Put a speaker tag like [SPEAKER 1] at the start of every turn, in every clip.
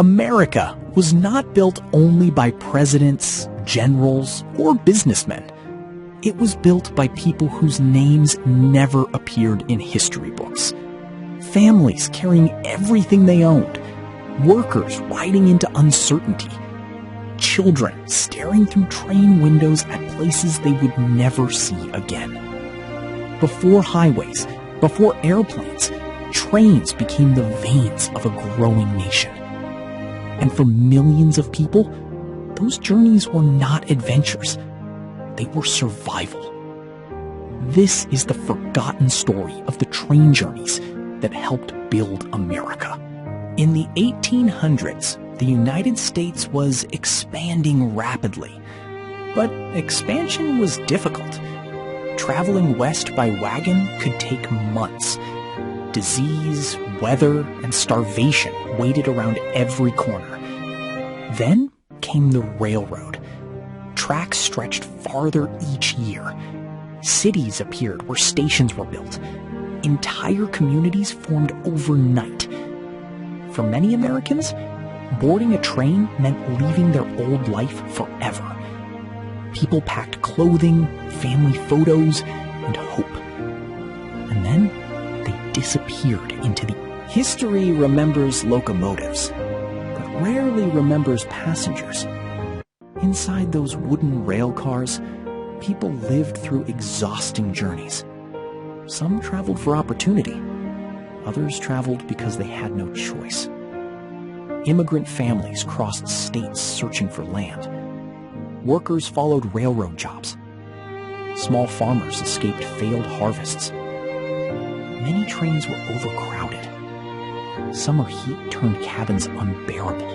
[SPEAKER 1] America was not built only by presidents, generals, or businessmen. It was built by people whose names never appeared in history books. Families carrying everything they owned. Workers riding into uncertainty. Children staring through train windows at places they would never see again. Before highways, before airplanes, trains became the veins of a growing nation. And for millions of people, those journeys were not adventures. They were survival. This is the forgotten story of the train journeys that helped build America. In the 1800s, the United States was expanding rapidly. But expansion was difficult. Traveling west by wagon could take months. Disease, weather, and starvation waited around every corner. Then came the railroad. Tracks stretched farther each year. Cities appeared where stations were built. Entire communities formed overnight. For many Americans, boarding a train meant leaving their old life forever. People packed clothing, family photos, and hope. And then they disappeared into the... History remembers locomotives, but rarely remembers passengers. Inside those wooden rail cars, people lived through exhausting journeys. Some traveled for opportunity. Others traveled because they had no choice. Immigrant families crossed states searching for land. Workers followed railroad jobs. Small farmers escaped failed harvests. Many trains were overcrowded. Summer heat turned cabins unbearable.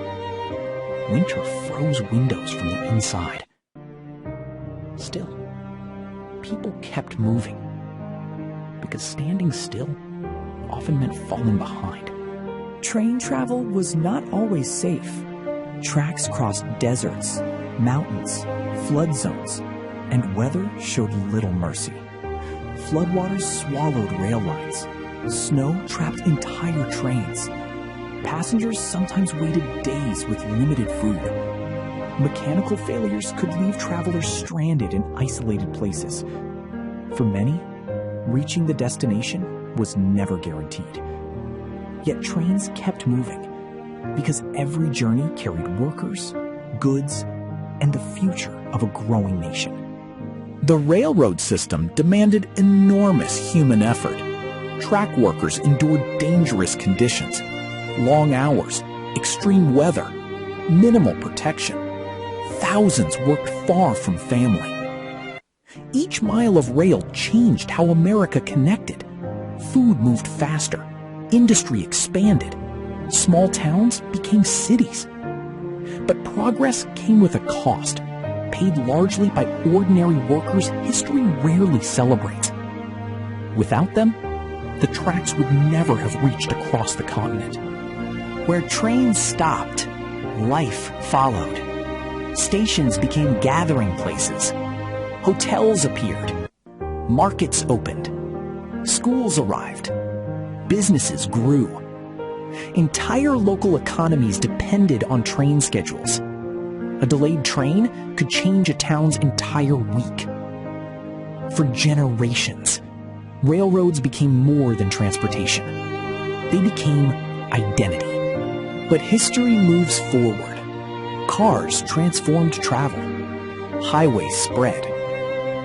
[SPEAKER 1] Winter froze windows from the inside. Still, people kept moving, because standing still often meant falling behind.
[SPEAKER 2] Train travel was not always safe. Tracks crossed deserts, mountains, flood zones, and weather showed little mercy. Floodwaters swallowed rail lines. Snow trapped entire trains. Passengers sometimes waited days with limited food. Mechanical failures could leave travelers stranded in isolated places. For many, reaching the destination was never guaranteed. Yet trains kept moving, because every journey carried workers, goods, and the future of a growing nation.
[SPEAKER 1] The railroad system demanded enormous human effort. Track workers endured dangerous conditions, long hours, extreme weather, minimal protection. Thousands worked far from family. Each mile of rail changed how America connected. Food moved faster. Industry expanded. Small towns became cities. But progress came with a cost, paid largely by ordinary workers history rarely celebrates. Without them, the tracks would never have reached across the continent.
[SPEAKER 3] Where trains stopped, life followed. Stations became gathering places. Hotels appeared. Markets opened. Schools arrived. Businesses grew. Entire local economies depended on train schedules. A delayed train could change a town's entire week. For generations, railroads became more than transportation. They became identity. But history moves forward. Cars transformed travel. Highways spread.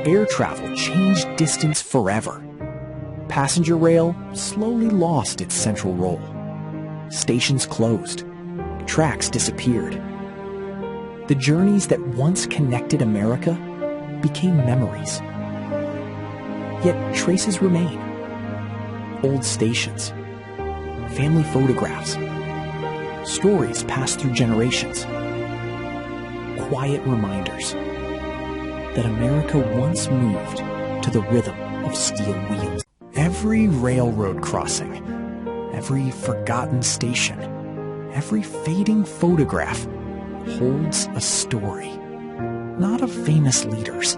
[SPEAKER 3] Air travel changed distance forever. Passenger rail slowly lost its central role. Stations closed. Tracks disappeared. The journeys that once connected America became memories. Yet traces remain. Old stations, family photographs, stories passed through generations. Quiet reminders that America once moved to the rhythm of steel wheels. Every railroad crossing, every forgotten station, every fading photograph holds a story, not of famous leaders,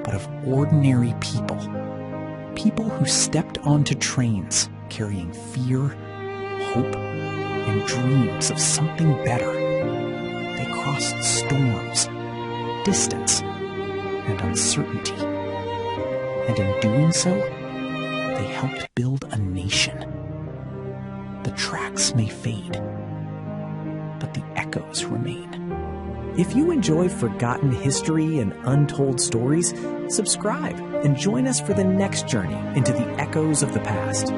[SPEAKER 3] but of ordinary people. People who stepped onto trains carrying fear, hope,
[SPEAKER 1] and dreams of something better. They crossed storms, distance, and uncertainty. And in doing so, they helped build a nation. The tracks may fade, but the echoes remain.
[SPEAKER 2] If you enjoy forgotten history and untold stories, subscribe and join us for the next journey into the echoes of the past.